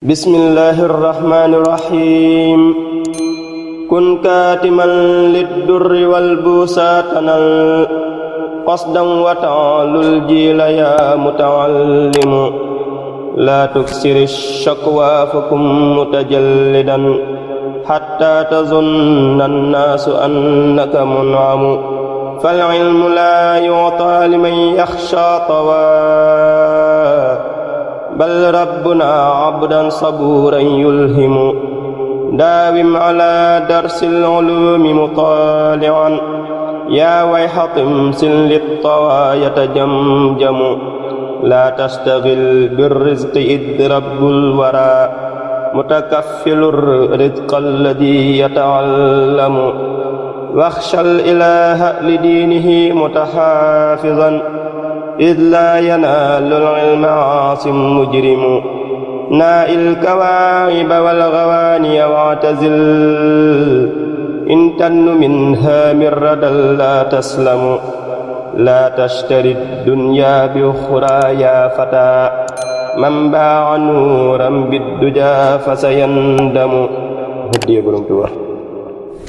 bismillahi irrahmani irrahim kun kaatiman liddurri walbusaatanal qasdan wa taalul jiila ya mutaallimu laa tuksiri shakwa fakum mutajallidan hatta tazunna annaasu annaka mun'amu fal ilmu laa yu'taa liman yaxshaa tawaa bal rabbuna abdan sabuuran yulhimu daawim ala darsil ulumi mutaali'an yaa wayha timsil littawaa yatajamjamu laa tastaghil birrizqi id rabbul waraa mutakaffilur rizqa alladhi yata'allamu waxshal ilaaha lidiinihi mutahaafizan إذ لا ينال العلم عاصم مجرم نائل الكواعب والغواني واعتزل إن تن منها من ردى لا تسلم لا تشتري الدنيا بأخرى يا فتى من باع نورا بالدجى فسيندم.